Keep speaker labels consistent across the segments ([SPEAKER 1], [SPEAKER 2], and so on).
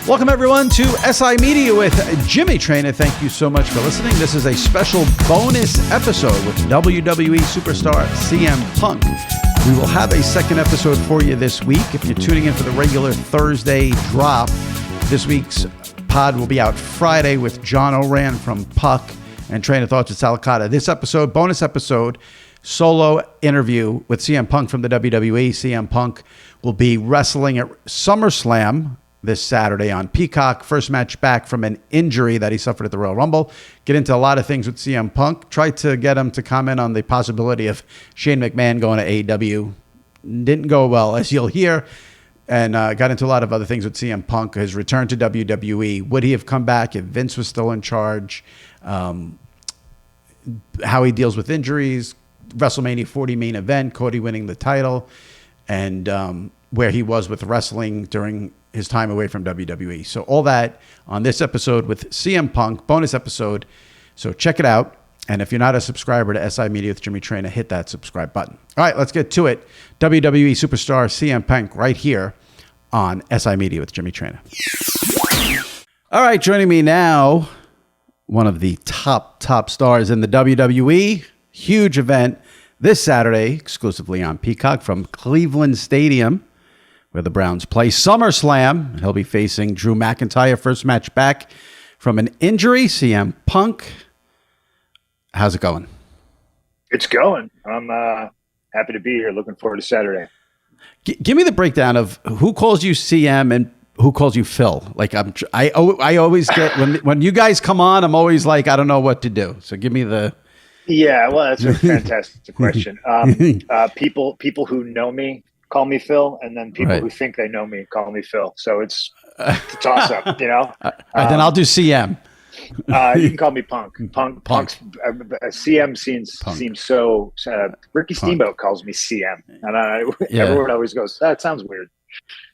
[SPEAKER 1] Welcome, everyone, to SI Media with Jimmy Traina. Thank you so much for listening. This is a special bonus episode with WWE superstar CM Punk. We will have a second episode for you this week. If you're tuning in for the regular Thursday drop, this week's pod will be out Friday with John Oran from Puck and Trainer Thoughts with Salicata. This episode, bonus episode, solo interview with CM Punk from the WWE. CM Punk will be wrestling at SummerSlam this Saturday on Peacock. First match back from an injury that he suffered at the Royal Rumble. Get into a lot of things with CM Punk. Tried to get him to comment on the possibility of Shane McMahon going to AEW. Didn't go well, as you'll hear. And got into a lot of other things with CM Punk. His return to WWE. Would he have come back if Vince was still in charge? How he deals with injuries. WrestleMania 40 main event. Cody winning the title. And where he was with wrestling during his time away from WWE. So all that on this episode with CM Punk, bonus episode. So check it out. And if you're not a subscriber to SI Media with Jimmy Traina, hit that subscribe button. All right, let's get to it. WWE superstar CM Punk right here on SI Media with Jimmy Traina. All right, joining me now, one of the top stars in the WWE. Huge event this Saturday, exclusively on Peacock from Cleveland Stadium, where the Browns play SummerSlam. He'll be facing Drew McIntyre, first match back from an injury. CM Punk, how's it going?
[SPEAKER 2] It's going. I'm happy to be here. Looking forward to Saturday.
[SPEAKER 1] Give me the breakdown of who calls you CM and who calls you Phil. Like I always get when you guys come on, I'm always like, I don't know what to do. So give me the.
[SPEAKER 2] Yeah, well, that's a fantastic question. People who know me call me Phil, and then people who think they know me call me Phil. So it's a toss up, you know.
[SPEAKER 1] Then I'll do CM.
[SPEAKER 2] You can call me Punk. Punk's CM seems so. Ricky Steamboat calls me CM, and everyone always goes, "That sounds weird."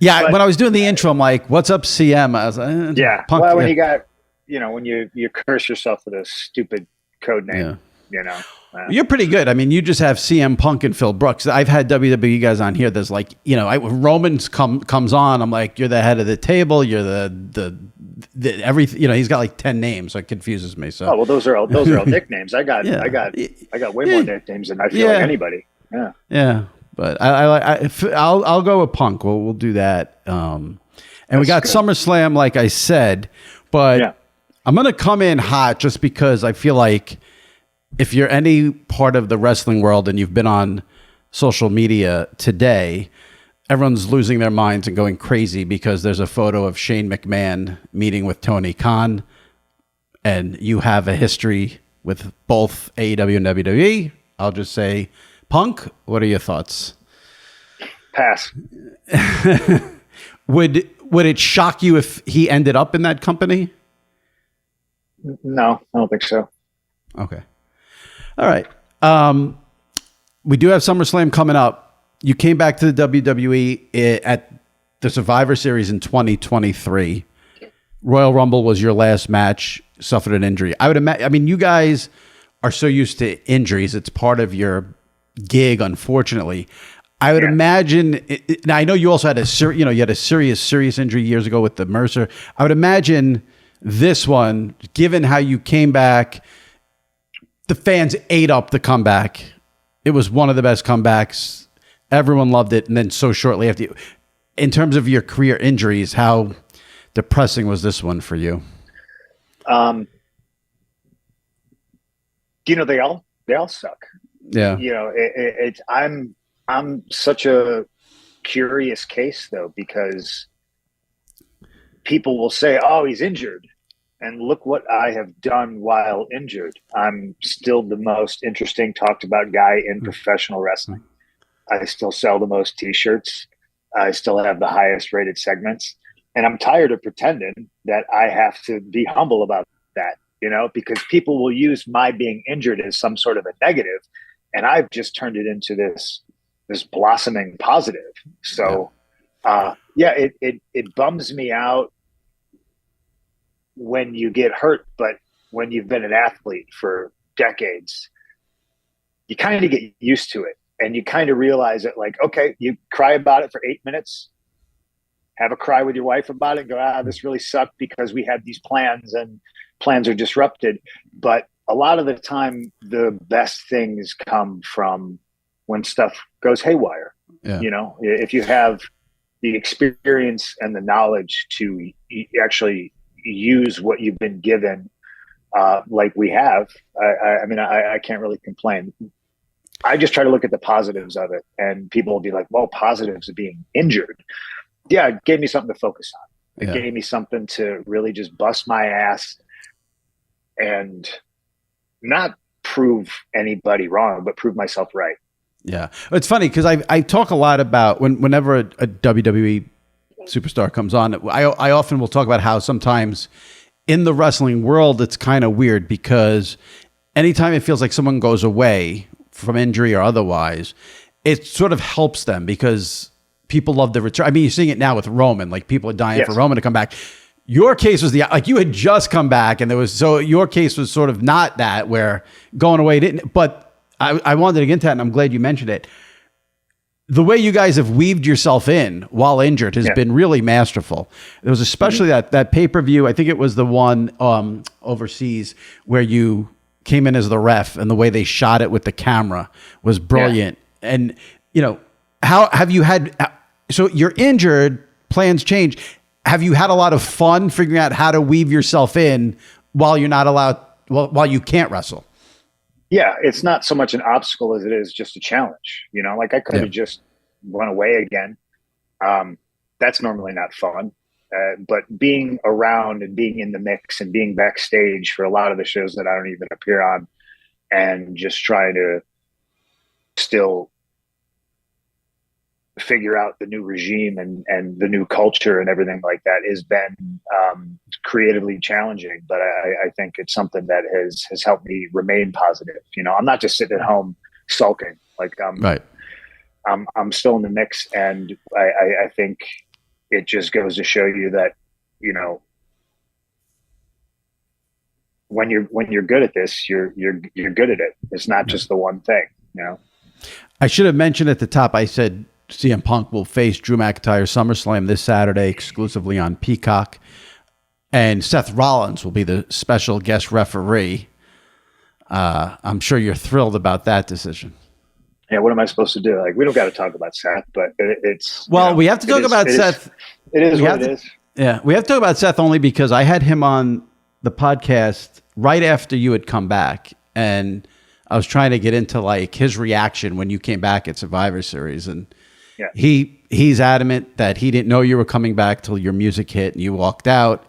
[SPEAKER 1] Yeah, but when I was doing the intro, I'm like, "What's up, CM?" I was like,
[SPEAKER 2] "Yeah."
[SPEAKER 1] Punk,
[SPEAKER 2] well, when you got, when you curse yourself with a stupid code name.
[SPEAKER 1] Yeah.
[SPEAKER 2] You're
[SPEAKER 1] pretty good. I mean, you just have CM Punk and Phil Brooks. I've had WWE guys on here. There's like, Roman's comes on. I'm like, you're the head of the table. You're the everything. He's got like 10 names. So it confuses me. So
[SPEAKER 2] those are all nicknames. I got way more nicknames than I feel like anybody. Yeah.
[SPEAKER 1] Yeah. But I'll go with Punk. We'll do that. And we got good. SummerSlam, like I said, but I'm gonna come in hot just because I feel like. If you're any part of the wrestling world and you've been on social media today, everyone's losing their minds and going crazy because there's a photo of Shane McMahon meeting with Tony Khan, and you have a history with both AEW and WWE. I'll just say, Punk, what are your thoughts?
[SPEAKER 2] Pass.
[SPEAKER 1] Would it shock you if he ended up in that company?
[SPEAKER 2] No, I don't think so.
[SPEAKER 1] Okay. All right. We do have SummerSlam coming up. You came back to the WWE at the Survivor Series in 2023. Royal Rumble was your last match, suffered an injury. I would imagine, you guys are so used to injuries. It's part of your gig, unfortunately. I would imagine, now I know you also had a serious injury years ago with the Mercer. I would imagine this one, given how you came back, the fans ate up the comeback. It was one of the best comebacks. Everyone loved it. And then so shortly after, in terms of your career injuries, how depressing was this one for you?
[SPEAKER 2] They all suck.
[SPEAKER 1] Yeah.
[SPEAKER 2] I'm such a curious case though, because people will say, "Oh, he's injured." And look what I have done while injured. I'm still the most interesting, talked about guy in professional wrestling. I still sell the most T-shirts. I still have the highest rated segments. And I'm tired of pretending that I have to be humble about that, because people will use my being injured as some sort of a negative. And I've just turned it into this blossoming positive. So, it bums me out when you get hurt, but when you've been an athlete for decades, you kind of get used to it, and you kind of realize that, like, okay, you cry about it for 8 minutes, have a cry with your wife about it and go, this really sucked because we had these plans and plans are disrupted. But a lot of the time, the best things come from when stuff goes haywire.
[SPEAKER 1] Yeah.
[SPEAKER 2] You know, if you have the experience and the knowledge to actually use what you've been given, like we have, I mean, I can't really complain. I just try to look at the positives of it, and people will be like, well, positives of being injured. Yeah, it gave me something to focus on. It gave me something to really just bust my ass and not prove anybody wrong, but prove myself right.
[SPEAKER 1] Yeah. It's funny because I talk a lot about whenever a WWE superstar comes on, I often will talk about how sometimes in the wrestling world, it's kind of weird because anytime it feels like someone goes away from injury or otherwise, it sort of helps them because people love the return. I mean, you're seeing it now with Roman, like people are dying for Roman to come back. Your case was like you had just come back, and your case was sort of not that where going away didn't. But I wanted to get into that, and I'm glad you mentioned it. The way you guys have weaved yourself in while injured has been really masterful. There was especially that pay-per-view. I think it was the one overseas where you came in as the ref, and the way they shot it with the camera was brilliant. Yeah. And how have you had? So you're injured. Plans change. Have you had a lot of fun figuring out how to weave yourself in while you're not allowed, while you can't wrestle?
[SPEAKER 2] Yeah, it's not so much an obstacle as it is just a challenge. Like I could have just run away again. That's normally not fun. But being around and being in the mix and being backstage for a lot of the shows that I don't even appear on, and just trying to still figure out the new regime and the new culture and everything like that has been creatively challenging. But I think it's something that has helped me remain positive. I'm not just sitting at home sulking. Like I'm still in the mix, and I think it just goes to show you that, when you're good at this, you're good at it. It's not just the one thing,
[SPEAKER 1] I should have mentioned at the top, I said CM Punk will face Drew McIntyre SummerSlam this Saturday exclusively on Peacock, and Seth Rollins will be the special guest referee. I'm sure you're thrilled about that decision.
[SPEAKER 2] Yeah, what am I supposed to do? Like, we don't got to talk about Seth, but it's
[SPEAKER 1] we have to talk about Seth.
[SPEAKER 2] It is what it is.
[SPEAKER 1] Yeah, we have to talk about Seth only because I had him on the podcast right after you had come back, and I was trying to get into like his reaction when you came back at Survivor Series, and he's adamant that he didn't know you were coming back till your music hit and you walked out.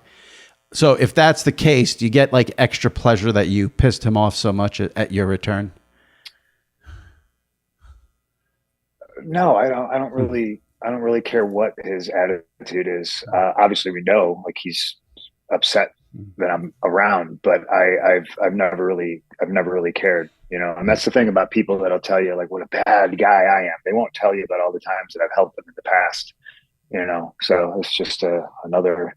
[SPEAKER 1] So if that's the case, do you get like extra pleasure that you pissed him off so much at your return?
[SPEAKER 2] No, I don't really care what his attitude is. Obviously we know like he's upset that I'm around, but I've never really cared, and that's the thing about people that'll tell you like what a bad guy I am. They won't tell you about all the times that I've helped them in the past, so it's just another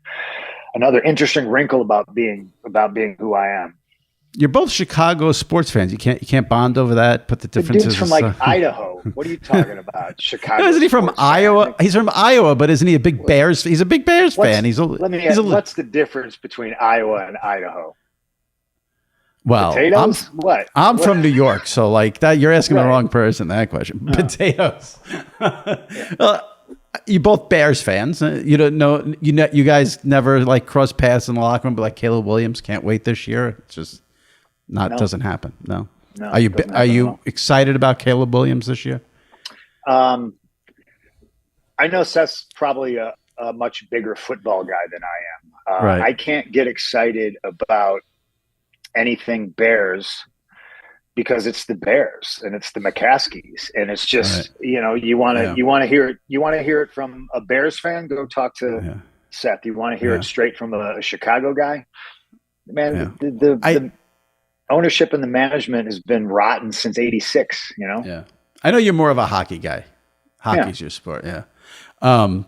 [SPEAKER 2] interesting wrinkle about being who I am. You're
[SPEAKER 1] both Chicago sports fans. You can't bond over that. Put the differences.
[SPEAKER 2] The dude's from like Idaho. What are you talking about? Chicago.
[SPEAKER 1] Isn't he from Iowa? Fan? He's from Iowa, but isn't he a big Bears? He's a big Bears fan.
[SPEAKER 2] What's the difference between Iowa and Idaho?
[SPEAKER 1] Well,
[SPEAKER 2] potatoes?
[SPEAKER 1] I'm from New York, so like that. You're asking the wrong person that question. No. Potatoes. You both Bears fans. You don't know. You guys never like cross paths in the locker room, but like Caleb Williams can't wait this year. It's just. Doesn't happen. No. Are you excited about Caleb Williams this year?
[SPEAKER 2] I know Seth's probably a much bigger football guy than I am. I can't get excited about anything Bears because it's the Bears and it's the McCaskies, and it's just you want to hear it from a Bears fan. Go talk to Seth. You want to hear it straight from a Chicago guy, man. The ownership and the management has been rotten since '86.
[SPEAKER 1] Yeah. I know you're more of a hockey guy. Hockey's your sport. Yeah. And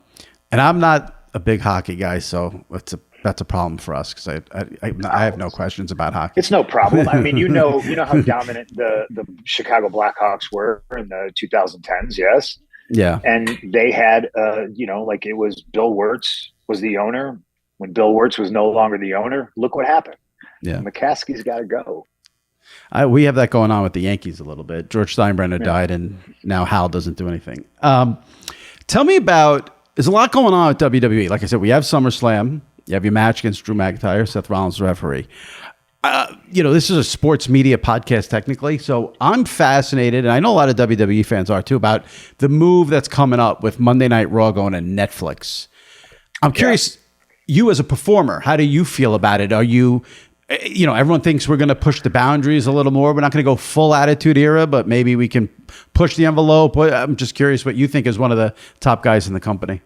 [SPEAKER 1] I'm not a big hockey guy, so that's a problem for us because I have no questions about hockey.
[SPEAKER 2] It's no problem. I mean, you know how dominant the Chicago Blackhawks were in the 2010s. Yes.
[SPEAKER 1] Yeah.
[SPEAKER 2] And they had, like it was Bill Wirtz was the owner. When Bill Wirtz was no longer the owner, look what happened.
[SPEAKER 1] Yeah.
[SPEAKER 2] McCaskey's got to go.
[SPEAKER 1] We have that going on with the Yankees a little bit. George Steinbrenner died, and now Hal doesn't do anything. Tell me about, there's a lot going on with WWE. Like I said, we have SummerSlam. You have your match against Drew McIntyre, Seth Rollins, the referee. This is a sports media podcast technically, so I'm fascinated, and I know a lot of WWE fans are too, about the move that's coming up with Monday Night Raw going to Netflix. I'm curious, you as a performer, how do you feel about it? Are you, everyone thinks we're going to push the boundaries a little more. We're not going to go full Attitude Era, but maybe we can push the envelope. I'm just curious what you think as one of the top guys in the company.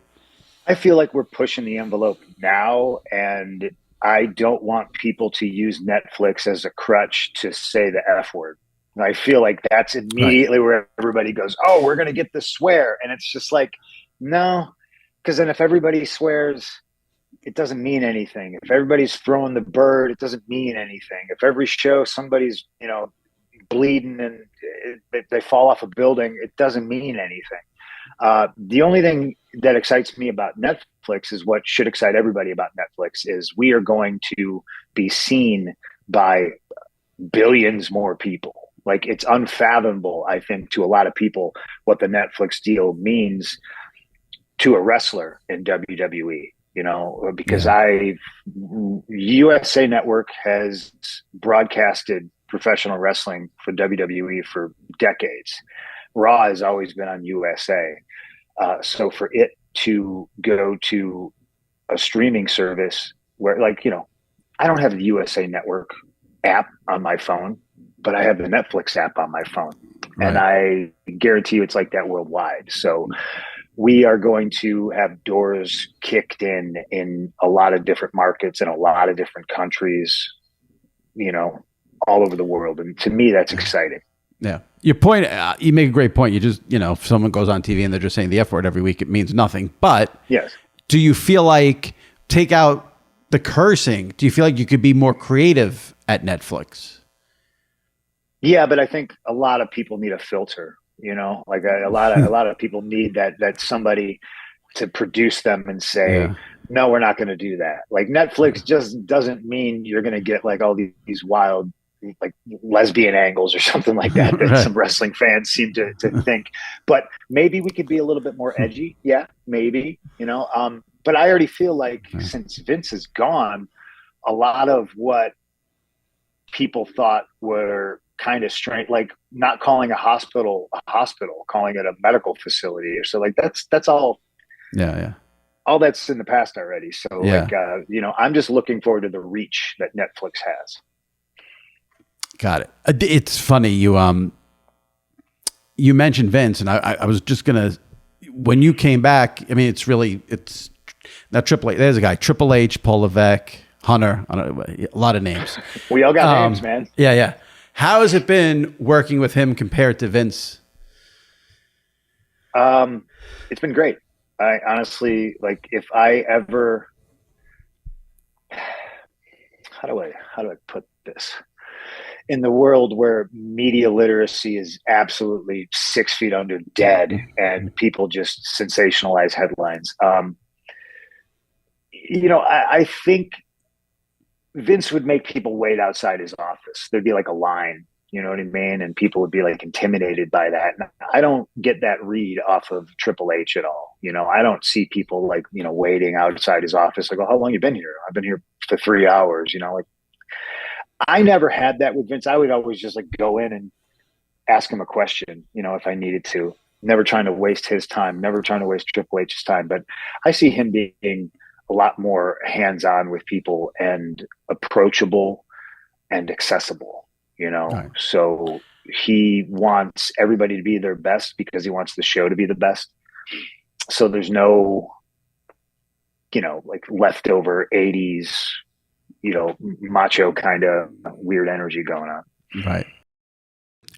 [SPEAKER 2] I feel like we're pushing the envelope now, and I don't want people to use Netflix as a crutch to say the F word. And I feel like that's immediately where everybody goes, oh, we're going to get the swear. And it's just like, no, because then if everybody swears, it doesn't mean anything. If everybody's throwing the bird, it doesn't mean anything. If every show somebody's, bleeding and they fall off a building, it doesn't mean anything. The only thing that excites me about Netflix is what should excite everybody about Netflix is we are going to be seen by billions more people. Like, it's unfathomable, I think, to a lot of people what the Netflix deal means to a wrestler in WWE, because USA Network has broadcasted professional wrestling for WWE for decades. Raw has always been on USA. So for it to go to a streaming service where, I don't have the USA Network app on my phone, but I have the Netflix app on my phone. Right. And I guarantee you it's like that worldwide. So we are going to have doors kicked in a lot of different markets and a lot of different countries, all over the world. And to me, that's exciting.
[SPEAKER 1] Yeah. Your point, you make a great point. You just, if someone goes on TV and they're just saying the F word every week, it means nothing. But
[SPEAKER 2] yes,
[SPEAKER 1] do you feel like, take out the cursing, do you feel like you could be more creative at Netflix?
[SPEAKER 2] Yeah, but I think a lot of people need a filter, like a lot of people need that somebody to produce them and say, no, we're not going to do that. Like, Netflix just doesn't mean you're going to get like all these wild, like, lesbian angles or something like that that some wrestling fans seem to think. But maybe we could be a little bit more edgy. Yeah, maybe, but I already feel like since Vince is gone, a lot of what people thought were kind of strange, like not calling a hospital, calling it a medical facility or so, like that's all. Yeah. All that's in the past already. So I'm just looking forward to the reach that Netflix has.
[SPEAKER 1] Got it. It's funny. You mentioned Vince, and I was just going to, when you came back, I mean, it's not Triple H. There's a guy, Triple H, Paul Levesque, Hunter, a lot of names.
[SPEAKER 2] We all got names, man.
[SPEAKER 1] Yeah. How has it been working with him compared to Vince?
[SPEAKER 2] It's been great. I honestly, like, if I ever, how do I put this? In the world where media literacy is absolutely 6 feet under dead and people just sensationalize headlines, I think Vince would make people wait outside his office. There'd be like a line, you know what I mean? And people would be like intimidated by that. And I don't get that read off of Triple H at all. I don't see people like, waiting outside his office. Like, oh, how long you been here? I've been here for 3 hours, like. I never had that with Vince. I would always just like go in and ask him a question, if I needed to. Never trying to waste his time, never trying to waste Triple H's time. But I see him being a lot more hands-on with people and approachable and accessible, Right. So he wants everybody to be their best because he wants the show to be the best. So there's no, like leftover 80s, macho kind of weird energy going on.
[SPEAKER 1] Right.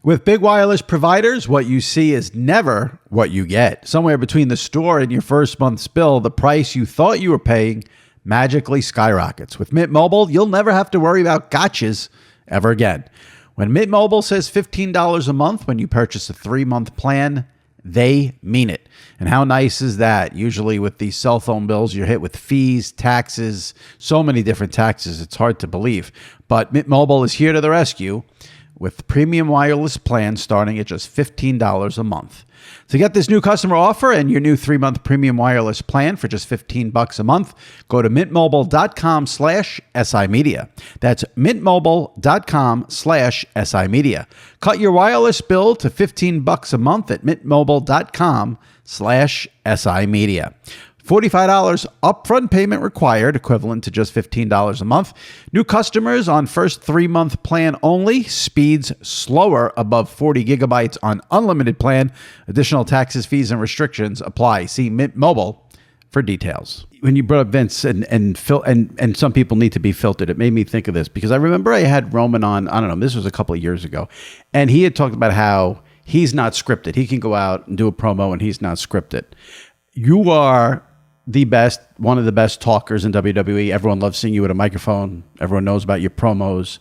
[SPEAKER 1] With big wireless providers, what you see is never what you get. Somewhere between the store and your first month's bill, the price you thought you were paying magically skyrockets. With Mint Mobile, you'll never have to worry about gotchas ever again. When Mint Mobile says $15 a month when you purchase a 3-month plan, they mean it. And how nice is that? Usually with these cell phone bills, you're hit with fees, taxes, so many different taxes. It's hard to believe. But Mint Mobile is here to the rescue with premium wireless plans starting at just $15 a month. To get this new customer offer and your new 3-month premium wireless plan for just $15 a month, go to mintmobile.com/SImedia. That's mintmobile.com/SImedia. Cut your wireless bill to $15 a month at mintmobile.com/SImedia. $45 upfront payment required, equivalent to just $15 a month. New customers on first 3-month plan only. Speeds slower above 40 gigabytes on unlimited plan. Additional taxes, fees, and restrictions apply. See Mint Mobile for details. When you brought up Vince and some people need to be filtered, it made me think of this because I remember I had Roman on, I don't know, this was a couple of years ago, and he had talked about how he's not scripted. He can go out and do a promo and he's not scripted. You are the best, one of the best talkers in WWE. Everyone loves seeing you at a microphone. Everyone knows about your promos.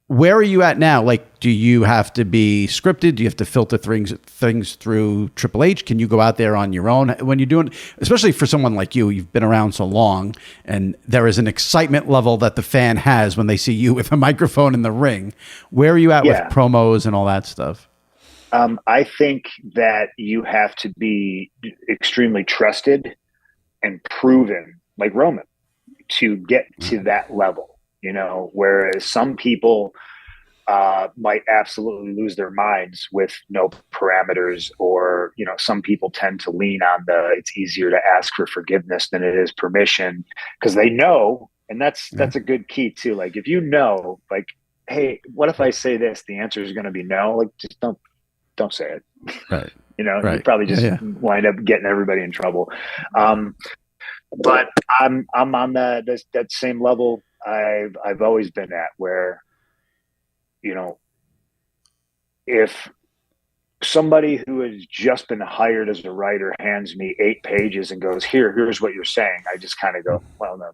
[SPEAKER 1] Where are you at now? Like, do you have to be scripted? Do you have to filter things through Triple H? Can you go out there on your own when you're doing, especially for someone like you, you've been around so long and there is an excitement level that the fan has when they see you with a microphone in the ring. Where are you at with promos and all that stuff?
[SPEAKER 2] I think that you have to be extremely trusted and proven, like Roman, to get to that level, you know, whereas some people might absolutely lose their minds with no parameters, or, you know, some people tend to lean on it's easier to ask for forgiveness than it is permission, because they know, and that's a good key too. Like, if you know, like, hey, what if I say this? The answer is going to be no. Like, just don't say it. Right. You know, you probably just wind up getting everybody in trouble. But I'm on that same level I've always been at, where, you know, if somebody who has just been hired as a writer hands me 8 pages and goes, here's what you're saying, I just kind of go, well, no,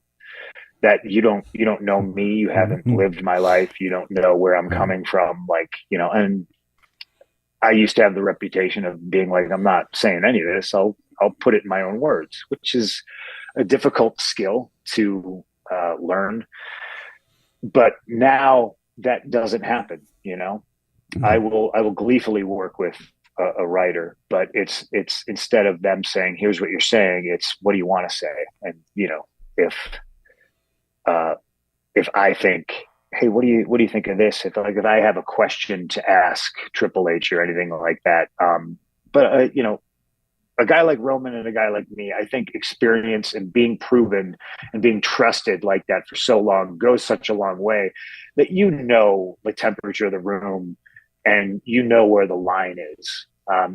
[SPEAKER 2] that you don't know me. You haven't lived my life. You don't know where I'm coming from. Like, you know, and I used to have the reputation of being like, I'm not saying any of this. I'll put it in my own words, which is a difficult skill to learn. But now that doesn't happen. You know, I will gleefully work with a writer, but it's instead of them saying, here's what you're saying, it's what do you want to say? And, you know, if I think, hey, what do you think of this? If I have a question to ask Triple H or anything like that. But you know, a guy like Roman and a guy like me, I think experience and being proven and being trusted like that for so long goes such a long way, that you know the temperature of the room and you know where the line is.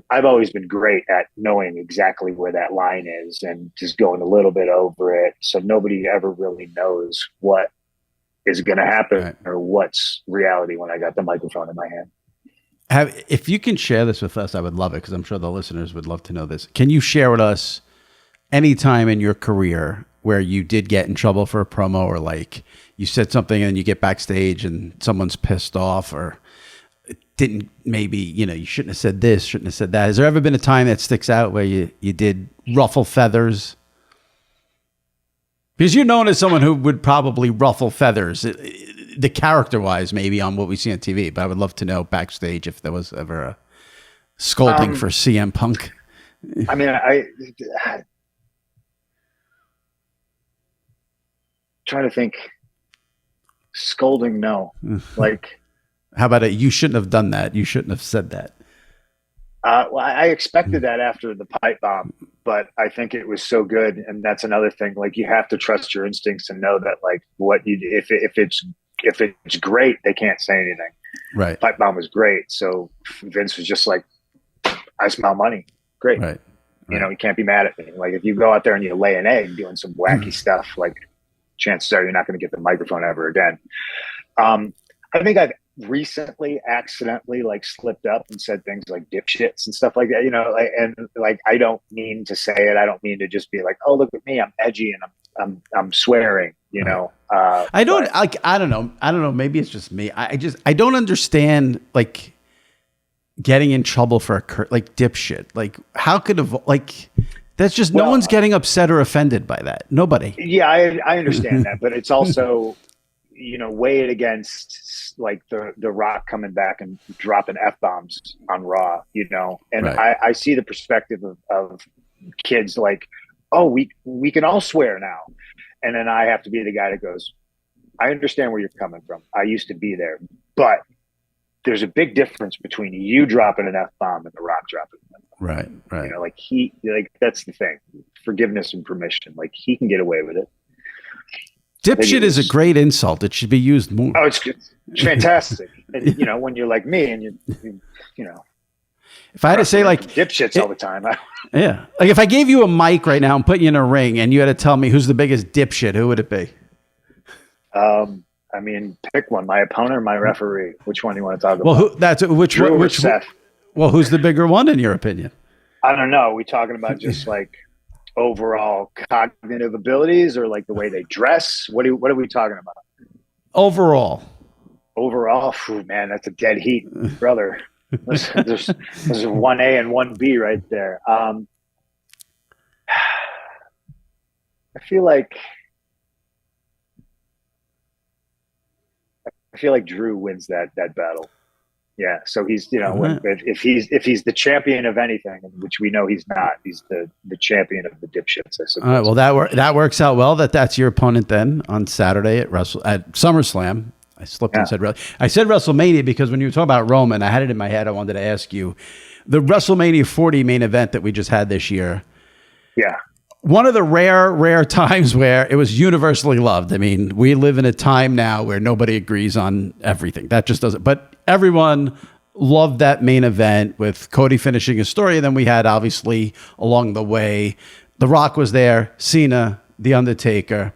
[SPEAKER 2] I've always been great at knowing exactly where that line is and just going a little bit over it, so nobody ever really knows what is going to happen or what's reality when I got the microphone in my hand.
[SPEAKER 1] If you can share this with us, I would love it, because I'm sure the listeners would love to know this. Can you share with us any time in your career where you did get in trouble for a promo, or like you said something and you get backstage and someone's pissed off, or didn't, maybe, you know, you shouldn't have said this, shouldn't have said that. Has there ever been a time that sticks out where you did ruffle feathers? Because you're known as someone who would probably ruffle feathers, the character-wise, maybe on what we see on TV. But I would love to know backstage if there was ever a scolding for CM Punk.
[SPEAKER 2] I mean, trying to think. Scolding, no. Like,
[SPEAKER 1] how about it? You shouldn't have done that. You shouldn't have said that.
[SPEAKER 2] Well, I expected that after the pipe bomb, but I think it was so good, and that's another thing. Like, you have to trust your instincts and know that, like, if it's great, they can't say anything.
[SPEAKER 1] Right.
[SPEAKER 2] Pipe bomb was great, so Vince was just like, I smell money. Great. Right. You know, you can't be mad at me. Like, if you go out there and you lay an egg doing some wacky stuff, like, chances are you're not going to get the microphone ever again. I think I've recently accidentally like slipped up and said things like dipshits and stuff like that, you know, like, and like, I don't mean to say it. I don't mean to just be like, oh, look at me, I'm edgy and I'm swearing, you know. I don't
[SPEAKER 1] know. Maybe it's just me. I don't understand. Like, getting in trouble for like dipshit. Like how could have like that's just no one's getting upset or offended by that. Nobody.
[SPEAKER 2] Yeah, I understand that, but it's also weigh it against like the Rock coming back and dropping F-bombs on Raw, and right. I see the perspective of kids like, oh, we can all swear now, and then I have to be the guy that goes, I understand where you're coming from. I used to be there, but there's a big difference between you dropping an F-bomb and the Rock dropping an F-bomb.
[SPEAKER 1] Right.
[SPEAKER 2] Like that's the thing. Forgiveness and permission. Like he can get away with it.
[SPEAKER 1] Dipshit is a great insult. It should be used more.
[SPEAKER 2] Oh, it's fantastic. And when you're like me and you
[SPEAKER 1] if I had to say like
[SPEAKER 2] dipshits all the time.
[SPEAKER 1] Yeah. Like if I gave you a mic right now and put you in a ring and you had to tell me who's the biggest dipshit, who would it be?
[SPEAKER 2] I mean, pick one. My opponent or my referee? Which one do you want to talk
[SPEAKER 1] about? Well, which
[SPEAKER 2] Seth?
[SPEAKER 1] Well, who's the bigger one in your opinion?
[SPEAKER 2] I don't know. Are we talking about just like overall cognitive abilities or like the way they dress? What are we talking about?
[SPEAKER 1] Overall,
[SPEAKER 2] man, that's a dead heat, brother. There's 1A and 1B right there. I feel like Drew wins that battle. Yeah. So he's, if he's the champion of anything, which we know he's not, he's the champion of the dipshits, I suppose.
[SPEAKER 1] All right. Well, that works out well. That's your opponent then on Saturday at SummerSlam. I slipped and said WrestleMania because when you were talking about Roman, I had it in my head. I wanted to ask you the WrestleMania 40 main event that we just had this year.
[SPEAKER 2] Yeah.
[SPEAKER 1] One of the rare times where it was universally loved. I mean, we live in a time now where nobody agrees on everything. That just doesn't. But everyone loved that main event with Cody finishing his story. And then we had, obviously, along the way, The Rock was there, Cena, The Undertaker.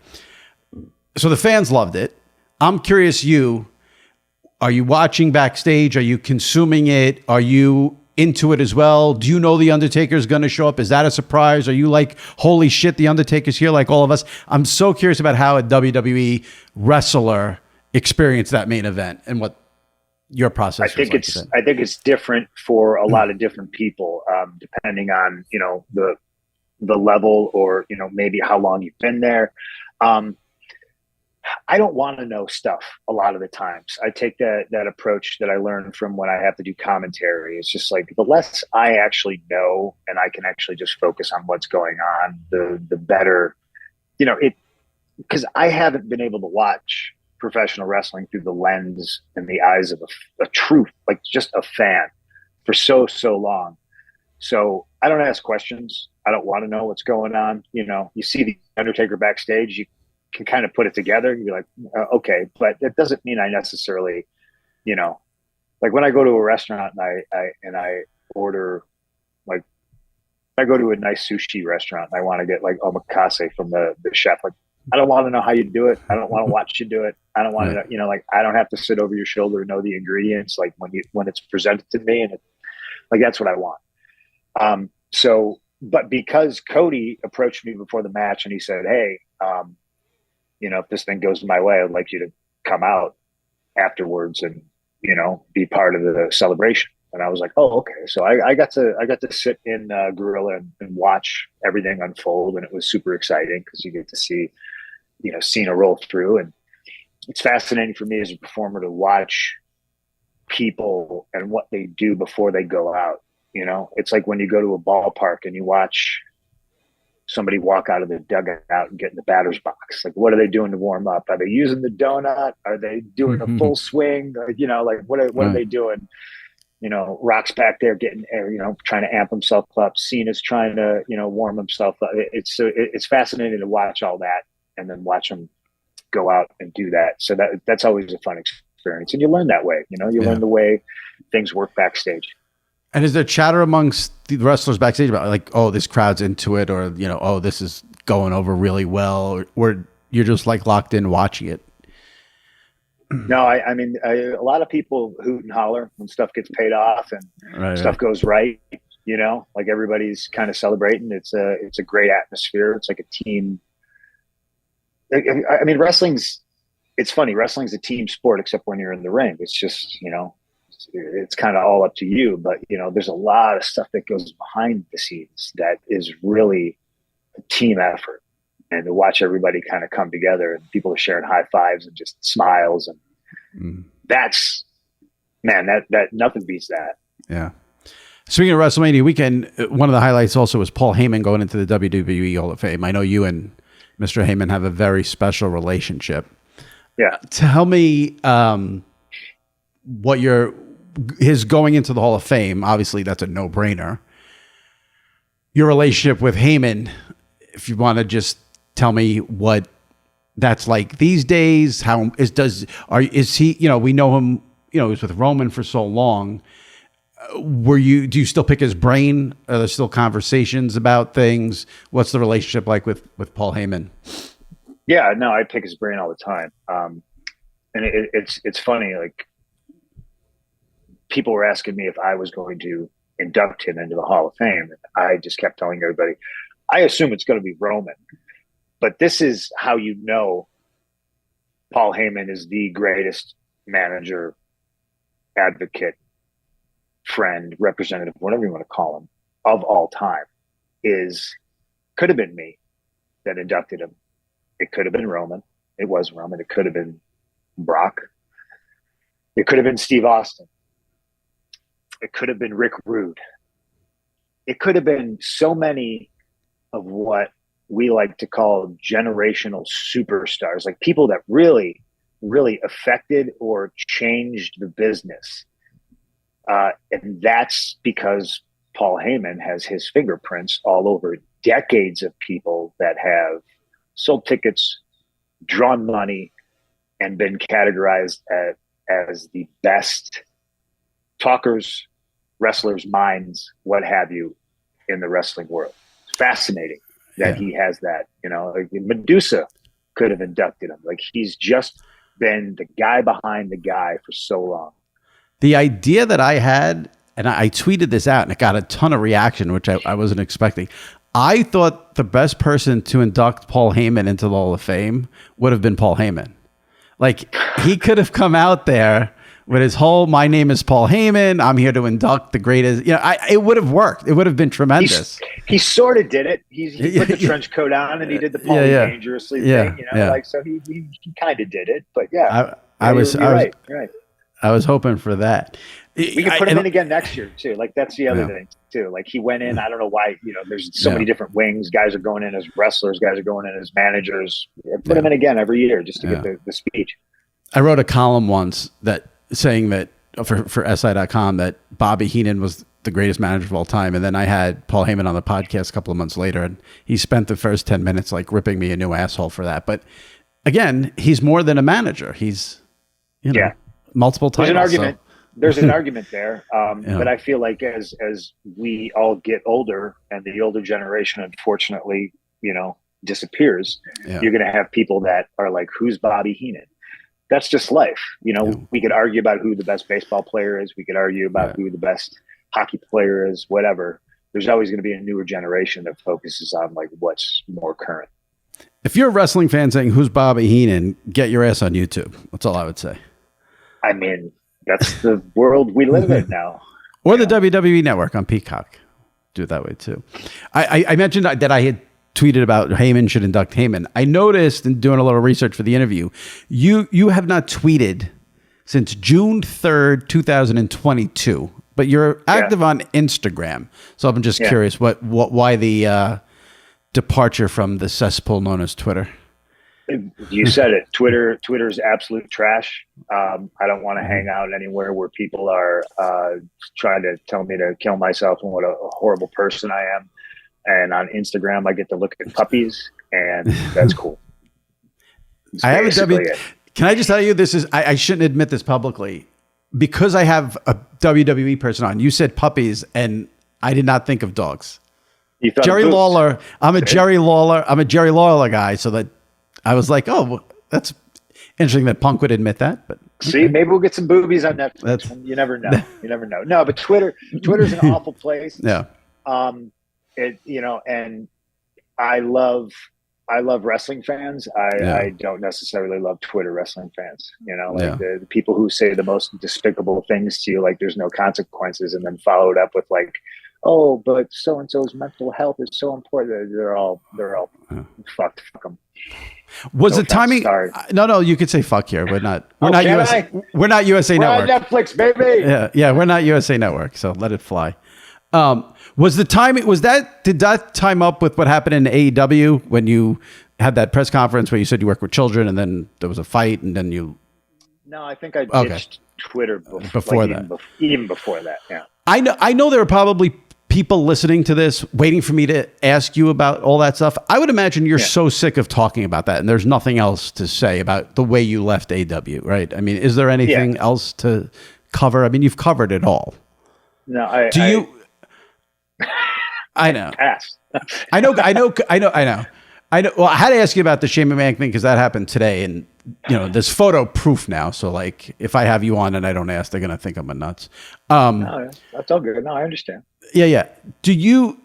[SPEAKER 1] So the fans loved it. I'm curious, are you watching backstage? Are you consuming it? Are you into it as well? Do you know The Undertaker is going to show up? Is that a surprise? Are you like, holy shit, The Undertaker's here like all of us? I'm so curious about how a WWE wrestler experienced that main event and what your process was like.
[SPEAKER 2] I think it's different for a lot of different people, depending on, the level or, maybe how long you've been there. I don't want to know stuff a lot of the times. I take that approach that I learned from when I have to do commentary. It's just like the less I actually know and I can actually just focus on what's going on, the better, because I haven't been able to watch professional wrestling through the lens and the eyes of a truth, like just a fan for so long. So I don't ask questions. I don't want to know what's going on. You see The Undertaker backstage, you can kind of put it together. You're like, okay, but that doesn't mean I necessarily, like when I go to a restaurant and I order, like, I go to a nice sushi restaurant and I want to get like omakase from the chef. Like, I don't want to know how you do it. I don't want to watch you do it. I don't want to, like, I don't have to sit over your shoulder and know the ingredients. Like when it's presented to me, and like, that's what I want. But because Cody approached me before the match and he said, hey, if this thing goes my way, I'd like you to come out afterwards and, be part of the celebration. And I was like, oh, okay. So I got to sit in Gorilla and watch everything unfold. And it was super exciting because you get to see, Cena roll through. And it's fascinating for me as a performer to watch people and what they do before they go out. It's like when you go to a ballpark and you watch somebody walk out of the dugout and get in the batter's box. Like, what are they doing to warm up? Are they using the donut? Are they doing a full swing? Like what are they doing? Rock's back there getting air, trying to amp himself up. Cena's trying to, warm himself up. It's fascinating to watch all that and then watch him go out and do that. So that's always a fun experience. And you learn that way, you learn the way things work backstage.
[SPEAKER 1] And is there chatter amongst the wrestlers backstage about like, oh, this crowd's into it, or, oh, this is going over really well, or you're just like locked in watching it?
[SPEAKER 2] No, I mean, a lot of people hoot and holler when stuff gets paid off and stuff goes right, like everybody's kind of celebrating. It's a great atmosphere. It's like a team. I mean, it's funny. Wrestling's a team sport, except when you're in the ring. It's just, it's kind of all up to you. But, there's a lot of stuff that goes behind the scenes that is really a team effort. And to watch everybody kind of come together and people are sharing high fives and just smiles. And that's, man, that nothing beats that.
[SPEAKER 1] Yeah. Speaking of WrestleMania weekend, one of the highlights also was Paul Heyman going into the WWE Hall of Fame. I know you and Mr. Heyman have a very special relationship.
[SPEAKER 2] Yeah.
[SPEAKER 1] Tell me what his going into the Hall of Fame. Obviously, that's a no-brainer. Your relationship with Heyman, if you want to just tell me what that's like these days. Is he? We know him. He was with Roman for so long. Do you still pick his brain? Are there still conversations about things? What's the relationship like with Paul Heyman?
[SPEAKER 2] Yeah, no, I pick his brain all the time. And it's funny, like people were asking me if I was going to induct him into the Hall of Fame. And I just kept telling everybody, I assume it's going to be Roman, but this is how Paul Heyman is the greatest manager, advocate, friend, representative, whatever you want to call him, of all time. Could have been me that inducted him. It could have been Roman. It was Roman. It could have been Brock. It could have been Steve Austin. It could have been Rick Rude. It could have been so many of what we like to call generational superstars, like people that really, really affected or changed the business. And that's because Paul Heyman has his fingerprints all over decades of people that have sold tickets, drawn money, and been categorized as the best talkers, wrestlers, minds, what have you, in the wrestling world. It's fascinating that he has that. Like Medusa could have inducted him. Like he's just been the guy behind the guy for so long.
[SPEAKER 1] The idea that I had, and I tweeted this out, and it got a ton of reaction, which I wasn't expecting. I thought the best person to induct Paul Heyman into the Hall of Fame would have been Paul Heyman. Like, he could have come out there with his whole, my name is Paul Heyman, I'm here to induct the greatest. It would have worked. It would have been tremendous.
[SPEAKER 2] He sort of did it. He put the trench coat on and he did the Paulie dangerously thing. So he kind of did it. But I was right.
[SPEAKER 1] I was hoping for that.
[SPEAKER 2] We could put him in again next year too. Like that's the other thing too. Like he went in. I don't know why. There's so many different wings. Guys are going in as wrestlers. Guys are going in as managers. Put him in again every year just to get the speech.
[SPEAKER 1] I wrote a column once saying that for SI.com that Bobby Heenan was the greatest manager of all time, and then I had Paul Heyman on the podcast a couple of months later, and he spent the first 10 minutes like ripping me a new asshole for that. But again, he's more than a manager. He's multiple titles.
[SPEAKER 2] There's an argument there. But I feel like as we all get older and the older generation, unfortunately, disappears, you're going to have people that are like, who's Bobby Heenan? That's just life. We could argue about who the best baseball player is. We could argue about who the best hockey player is, whatever. There's always going to be a newer generation that focuses on like what's more current.
[SPEAKER 1] If you're a wrestling fan saying, who's Bobby Heenan, get your ass on YouTube. That's all I would say.
[SPEAKER 2] I mean, that's the world we live in now.
[SPEAKER 1] Or the WWE Network on Peacock. Do it that way too. I mentioned that I had tweeted about Heyman should induct Heyman. I noticed in doing a little research for the interview, you have not tweeted since June 3rd, 2022, but you're active on Instagram. So I'm just curious why the departure from the cesspool known as Twitter.
[SPEAKER 2] You said it. Twitter's absolute trash. I don't want to hang out anywhere where people are trying to tell me to kill myself and what a horrible person I am. And on Instagram, I get to look at puppies, and that's cool.
[SPEAKER 1] Can I just tell you, this is, I shouldn't admit this publicly, because I have a WWE person on. You said puppies, and I did not think of dogs.
[SPEAKER 2] You thought
[SPEAKER 1] Jerry Lawler. I'm a Jerry Lawler guy, so that I was like, oh, that's interesting that Punk would admit that. But
[SPEAKER 2] see, maybe we'll get some boobies on Netflix. You never know. You never know. No, but Twitter's an awful place.
[SPEAKER 1] Yeah.
[SPEAKER 2] And I love I love wrestling fans. I don't necessarily love Twitter wrestling fans. You know, like the people who say the most despicable things to you, like there's no consequences, and then follow it up with like, oh, but so and so's mental health is so important. They're all fucked. Fuck them.
[SPEAKER 1] Was the timing?
[SPEAKER 2] Sorry.
[SPEAKER 1] No, you could say fuck here. We're not USA. We're not USA Network.
[SPEAKER 2] We're on Netflix, baby.
[SPEAKER 1] Yeah, we're not USA Network, so let it fly. Was the timing? Did that time up with what happened in AEW when you had that press conference where you said you work with children, and then there was a fight, and then you?
[SPEAKER 2] No, I think I ditched Twitter
[SPEAKER 1] before that.
[SPEAKER 2] Even before that, yeah.
[SPEAKER 1] I know there are probably people listening to this waiting for me to ask you about all that stuff. I would imagine you're so sick of talking about that, and there's nothing else to say about the way you left AEW, right? I mean, is there anything else to cover? I mean, you've covered it all.
[SPEAKER 2] No,
[SPEAKER 1] I know.
[SPEAKER 2] Pass.
[SPEAKER 1] I know. Well, I had to ask you about the Shane McMahon thing because that happened today, and there's photo proof now. So, like, if I have you on and I don't ask, they're gonna think I'm a nuts.
[SPEAKER 2] No, that's all good. No, I understand.
[SPEAKER 1] Yeah. Do you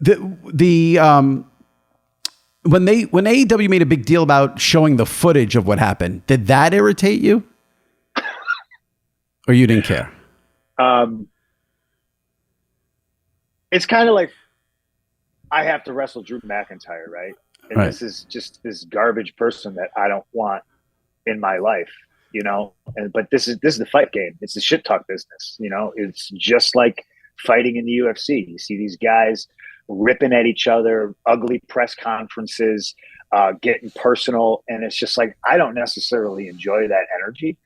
[SPEAKER 1] when AEW made a big deal about showing the footage of what happened, did that irritate you, or you didn't care?
[SPEAKER 2] It's kind of like I have to wrestle Drew McIntyre, right? And this is just this garbage person that I don't want in my life, but this is the fight game. It's the shit talk business. It's just like fighting in the UFC. You see these guys ripping at each other, ugly press conferences, getting personal. And it's just like, I don't necessarily enjoy that energy,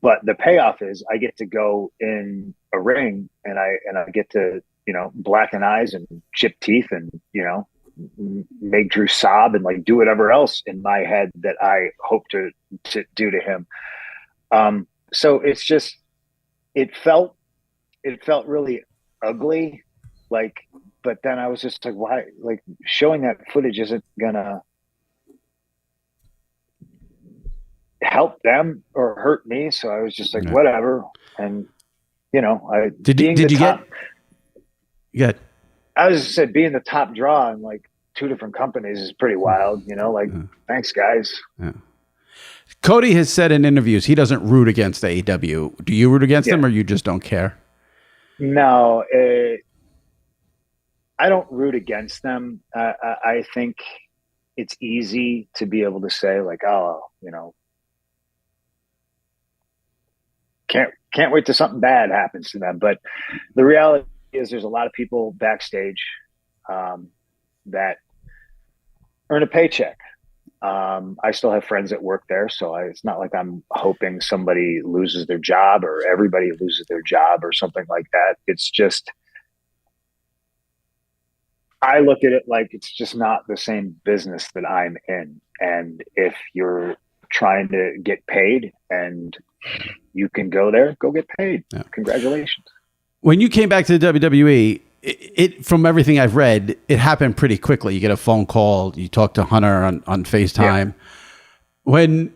[SPEAKER 2] but the payoff is I get to go in a ring and I get to, blacken eyes and chip teeth and, make Drew sob and like do whatever else in my head that I hope to do to him. So it's just, it felt really ugly. Like, but then I was just like, why, like showing that footage isn't gonna help them or hurt me. So I was just like, whatever. And,
[SPEAKER 1] did you get? Good.
[SPEAKER 2] I was just said being the top draw in like 2 different companies is pretty wild, thanks guys.
[SPEAKER 1] Yeah. Cody has said in interviews he doesn't root against AEW. Do you root against them or you just don't care?
[SPEAKER 2] No, I don't root against them. I think it's easy to be able to say like, oh, can't wait till something bad happens to them. But the reality is there's a lot of people backstage that earn a paycheck. I still have friends that work there, so it's not like I'm hoping somebody loses their job or everybody loses their job or something like that. It's just, I look at it like it's just not the same business that I'm in. And if you're trying to get paid and you can go there, go get paid. Yeah. Congratulations.
[SPEAKER 1] When you came back to the WWE, it from everything I've read, it happened pretty quickly. You get a phone call, you talk to Hunter on FaceTime. Yeah. When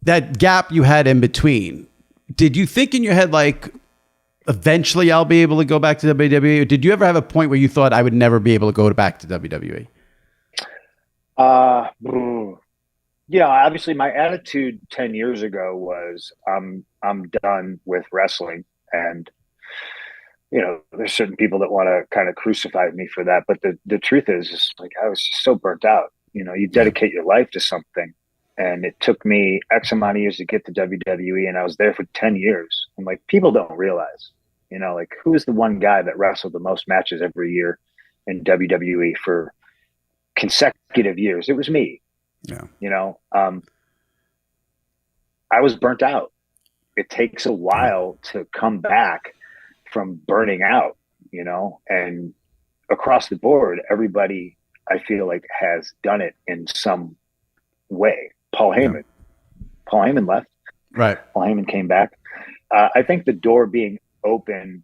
[SPEAKER 1] that gap you had in between, did you think in your head, like, eventually I'll be able to go back to WWE? Or did you ever have a point where you thought I would never be able to go back to WWE?
[SPEAKER 2] Obviously my attitude 10 years ago was I'm done with wrestling. And there's certain people that want to kind of crucify me for that. But the truth is like, I was just so burnt out. You dedicate your life to something. And it took me X amount of years to get to WWE. And I was there for 10 years. And like, people don't realize, like who is the one guy that wrestled the most matches every year in WWE for consecutive years? It was me. Yeah. I was burnt out. It takes a while to come back from burning out, and across the board, everybody I feel like has done it in some way. Paul Heyman left.
[SPEAKER 1] Right.
[SPEAKER 2] Paul Heyman came back. I think the door being open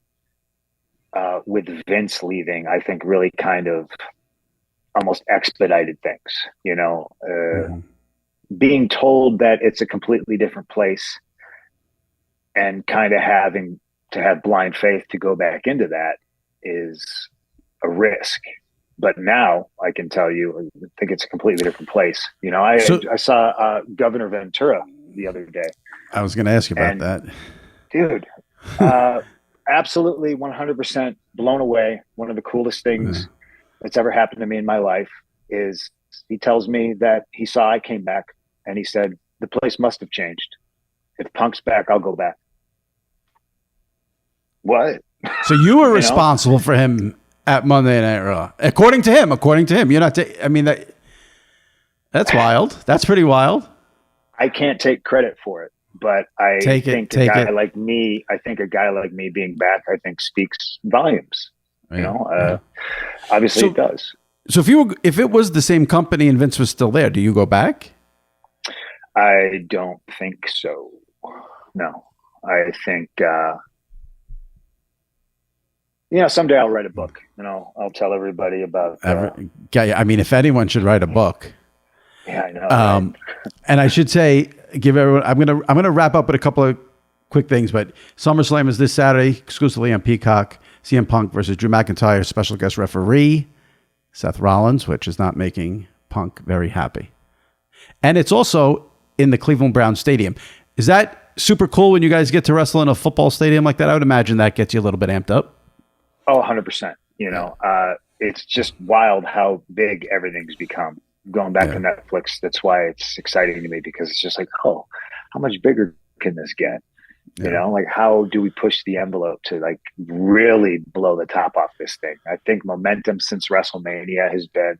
[SPEAKER 2] with Vince leaving, I think really kind of almost expedited things, being told that it's a completely different place and kind of having to have blind faith to go back into that is a risk. But now I can tell you, I think it's a completely different place. I saw Governor Ventura the other day.
[SPEAKER 1] I was going to ask you about that.
[SPEAKER 2] Dude, absolutely 100% blown away. One of the coolest things that's ever happened to me in my life is he tells me that he saw I came back and he said, the place must have changed. If Punk's back, I'll go back. What?
[SPEAKER 1] So you were responsible for him at Monday Night Raw, according to him. You're not. That's wild. That's pretty wild. I
[SPEAKER 2] can't take credit for it, but I think a guy like me being back, I think speaks volumes. Obviously it does.
[SPEAKER 1] So if it was the same company and Vince was still there, do you go back?
[SPEAKER 2] I don't think so. No, I think. Someday I'll write a book and I'll tell everybody about.
[SPEAKER 1] If anyone should write a book.
[SPEAKER 2] Yeah, I know. Right?
[SPEAKER 1] And I should say, give everyone. I'm gonna wrap up with a couple of quick things. But SummerSlam is this Saturday, exclusively on Peacock. CM Punk versus Drew McIntyre, special guest referee Seth Rollins, which is not making Punk very happy. And it's also in the Cleveland Browns Stadium. Is that super cool when you guys get to wrestle in a football stadium like that? I would imagine that gets you a little bit amped up.
[SPEAKER 2] Oh, 100%. It's just wild how big everything's become. Going back to Netflix, that's why it's exciting to me, because it's just like, how much bigger can this get? How do we push the envelope to really blow the top off this thing? I think momentum since WrestleMania has been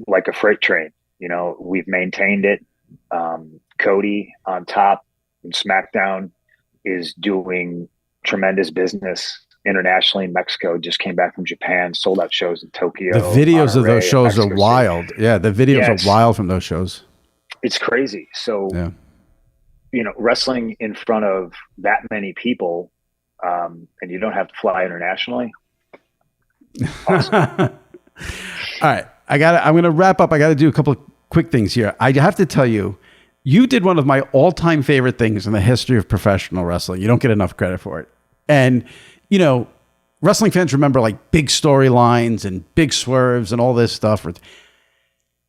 [SPEAKER 2] like a freight train. We've maintained it. Cody on top and SmackDown is doing tremendous business internationally. In Mexico, just came back from Japan, sold out shows in Tokyo.
[SPEAKER 1] The videos of those shows are wild. Yeah, the videos are wild from those shows.
[SPEAKER 2] It's crazy. So, wrestling in front of that many people, and you don't have to fly internationally. Awesome.
[SPEAKER 1] All right, I'm going to wrap up. I got to do a couple of quick things here. I have to tell you, you did one of my all-time favorite things in the history of professional wrestling. You don't get enough credit for it. And wrestling fans remember big storylines and big swerves and all this stuff.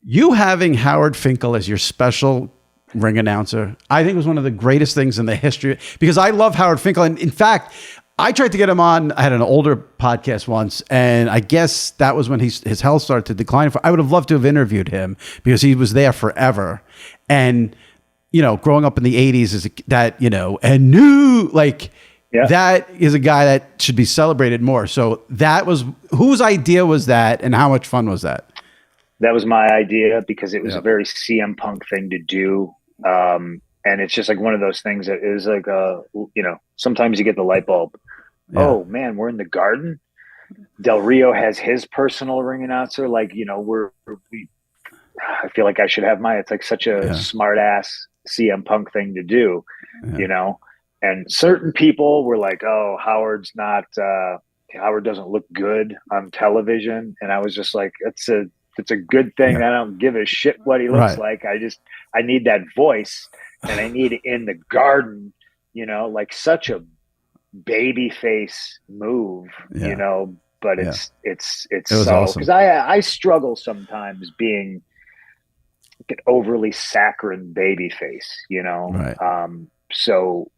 [SPEAKER 1] You having Howard Finkel as your special ring announcer, I think was one of the greatest things in the history, because I love Howard Finkel. And in fact, I tried to get him on. I had an older podcast once, and I guess that was when his health started to decline. I would have loved to have interviewed him because he was there forever. And, growing up in the 80s is that, and new, that is a guy that should be celebrated more. So that was, whose idea was that, and how much fun was that?
[SPEAKER 2] That was my idea, because it was a very CM Punk thing to do. And it's just one of those things that is sometimes you get the light bulb. Yeah. Oh man, we're in the Garden. Del Rio has his personal ring announcer. I feel like I should have mine. It's such a smart ass CM Punk thing to do, And certain people were like, "Oh, Howard doesn't look good on television," and I was just like, "It's a good thing. I don't give a shit what he looks like. I need that voice, and I need it in the Garden." Such a baby face move, But it's so awesome. Because I struggle sometimes being an overly saccharine baby face, So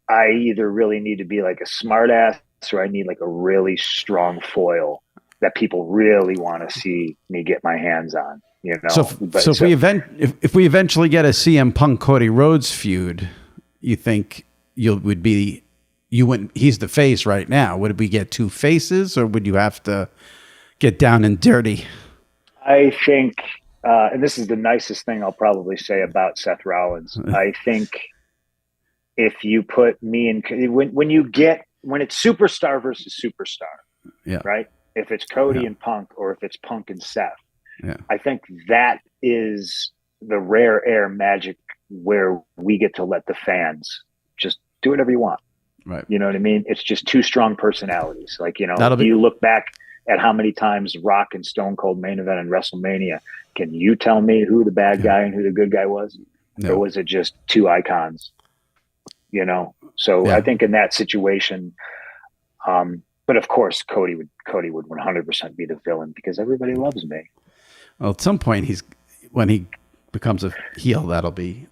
[SPEAKER 2] I either really need to be a smart ass, or I need a really strong foil that people really want to see me get my hands on,
[SPEAKER 1] if we eventually get a CM Punk Cody Rhodes feud, you think he's the face right now. Would we get two faces, or would you have to get down and dirty?
[SPEAKER 2] I think, and this is the nicest thing I'll probably say about Seth Rollins. I think if you put me in, when it's superstar versus superstar, right? If it's Cody and Punk, or if it's Punk and Seth, I think that is the rare air magic where we get to let the fans just do whatever you want.
[SPEAKER 1] Right.
[SPEAKER 2] You know what I mean? It's just two strong personalities. You look back at how many times Rock and Stone Cold main event in WrestleMania. Can you tell me who the bad guy and who the good guy was? No. Or was it just two icons? So I think in that situation, But of course, Cody would 100% be the villain because everybody loves me.
[SPEAKER 1] Well, at some point, when he becomes a heel, that'll be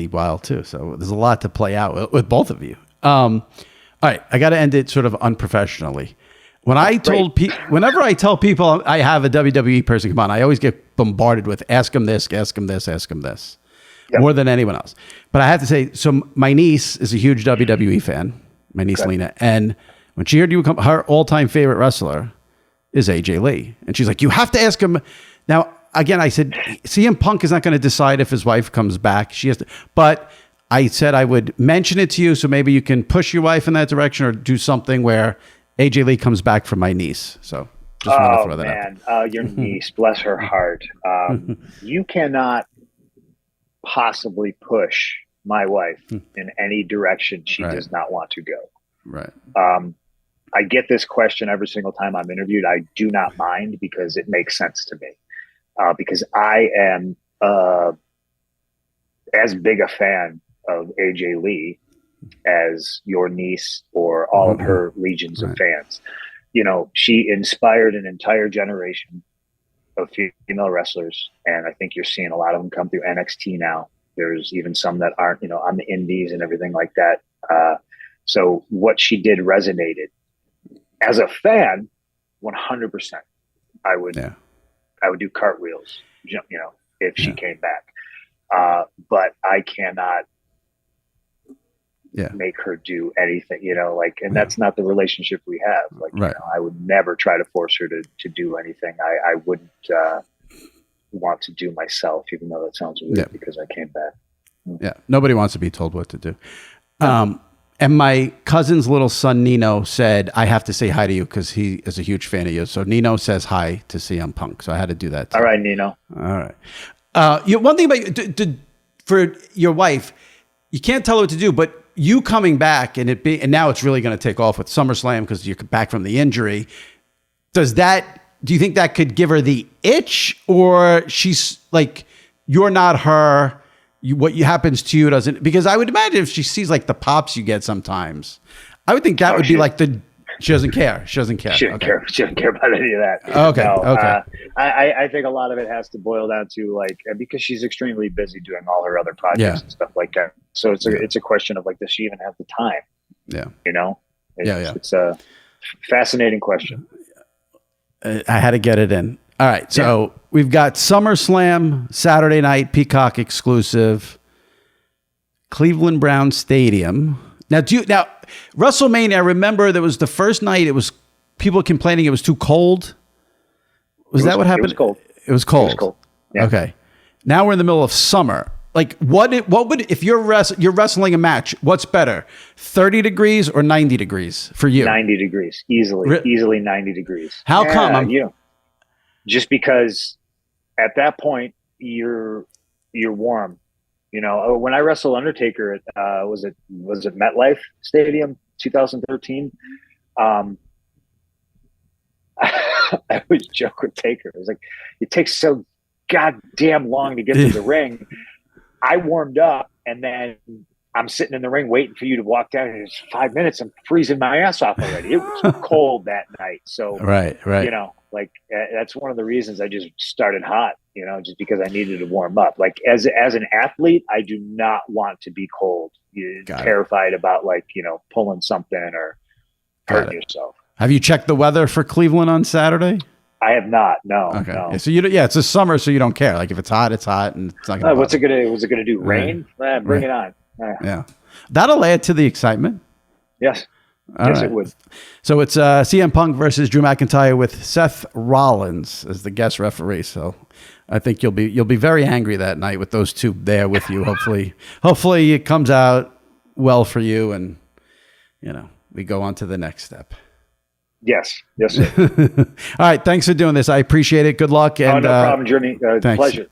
[SPEAKER 1] wild too. So there's a lot to play out with both of you. All right, I got to end it sort of unprofessionally. Whenever I tell people I have a WWE person come on, I always get bombarded with ask him this, ask him this, ask him this, more than anyone else. But I have to say, so my niece is a huge WWE fan, my niece Lena, and when she heard you come, her all-time favorite wrestler is AJ Lee, and she's like, you have to ask him. Now, again, I said CM Punk is not going to decide if his wife comes back. She has to, but I said I would mention it to you, so maybe you can push your wife in that direction or do something where AJ Lee comes back from my niece. So just want to throw that out.
[SPEAKER 2] Your niece, bless her heart. You cannot possibly push my wife in any direction she does not want to go.
[SPEAKER 1] Right.
[SPEAKER 2] I get this question every single time I'm interviewed. I do not mind because it makes sense to me. Because I am as big a fan of AJ Lee as your niece or all of her legions of fans. You know, she inspired an entire generation of female wrestlers, and I think you're seeing a lot of them come through NXT now. There's even some that aren't, on the indies and everything like that. So what she did resonated. As a fan, 100%, I would do cartwheels, if she came back. But I cannot make her do anything, and that's not the relationship we have. I would never try to force her to do anything I wouldn't want to do myself, even though that sounds weird because I came back.
[SPEAKER 1] Yeah. Nobody wants to be told what to do. And my cousin's little son, Nino, said, I have to say hi to you because he is a huge fan of you. So Nino says hi to CM Punk. So I had to do that too.
[SPEAKER 2] All right, Nino.
[SPEAKER 1] All right. One thing about for your wife, you can't tell her what to do, but you coming back and now it's really going to take off with SummerSlam because you're back from the injury. Do you think that could give her the itch, or she's like, you're not her? What happens to you doesn't, because I would imagine if she sees like the pops you get sometimes, I would think that would be like she doesn't care. She doesn't care.
[SPEAKER 2] She doesn't care about any of that.
[SPEAKER 1] Okay.
[SPEAKER 2] No,
[SPEAKER 1] okay.
[SPEAKER 2] I think a lot of it has to boil down to because she's extremely busy doing all her other projects and stuff like that. So it's a question of does she even have the time?
[SPEAKER 1] Yeah.
[SPEAKER 2] It's a fascinating question.
[SPEAKER 1] I had to get it in. All right, so we've got SummerSlam Saturday night, Peacock exclusive, Cleveland Browns Stadium. Now, WrestleMania? I remember there was the first night. It was people complaining it was too cold. Was that what happened?
[SPEAKER 2] It was cold.
[SPEAKER 1] It was cold.
[SPEAKER 2] It was cold. Yeah.
[SPEAKER 1] Okay. Now we're in the middle of summer. What would if you're wrestling a match? What's better, 30 degrees or 90 degrees for you?
[SPEAKER 2] 90 degrees, easily 90 degrees.
[SPEAKER 1] How come?
[SPEAKER 2] Just because at that point you're warm. When I wrestled Undertaker at was it MetLife Stadium 2013, I would joke with Taker. It was like, it takes so goddamn long to get to the ring. I warmed up and then I'm sitting in the ring waiting for you to walk down, and it's 5 minutes. I'm freezing my ass off already. It was cold that night. So
[SPEAKER 1] right.
[SPEAKER 2] That's one of the reasons I just started hot, just because I needed to warm up. As an athlete, I do not want to be cold. You're terrified about pulling something or hurting yourself.
[SPEAKER 1] Have you checked the weather for Cleveland on Saturday?
[SPEAKER 2] I have not. No.
[SPEAKER 1] Okay.
[SPEAKER 2] No.
[SPEAKER 1] Yeah, so it's the summer, so you don't care. If it's hot, it's hot, and it's not going to.
[SPEAKER 2] What's it gonna do? Rain? Bring it on.
[SPEAKER 1] Yeah, that'll add to the excitement.
[SPEAKER 2] Yes. It would.
[SPEAKER 1] So it's CM Punk versus Drew McIntyre with Seth Rollins as the guest referee. So I think you'll be very angry that night with those two there with you. Hopefully it comes out well for you, and we go on to the next step.
[SPEAKER 2] Yes, sir.
[SPEAKER 1] All right, thanks for doing this. I appreciate it. Good luck. And,
[SPEAKER 2] no problem, Jimmy.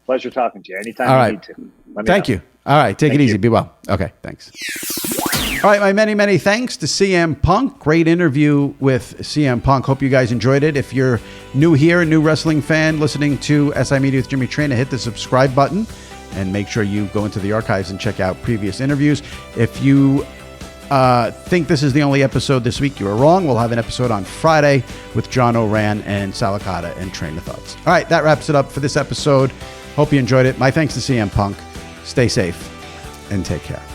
[SPEAKER 2] Pleasure talking to you. Anytime you need to.
[SPEAKER 1] Thank you. All right, take it easy. Be well. Okay, thanks. All right, my many, many thanks to CM Punk. Great interview with CM Punk. Hope you guys enjoyed it. If you're new here, a new wrestling fan listening to SI Media with Jimmy Traina, hit the subscribe button and make sure you go into the archives and check out previous interviews. If you think this is the only episode this week, you were wrong. We'll have an episode on Friday with John O'Ran and Salicata and Train of Thoughts. All right, that wraps it up for this episode. Hope you enjoyed it. My thanks to CM Punk. Stay safe and take care.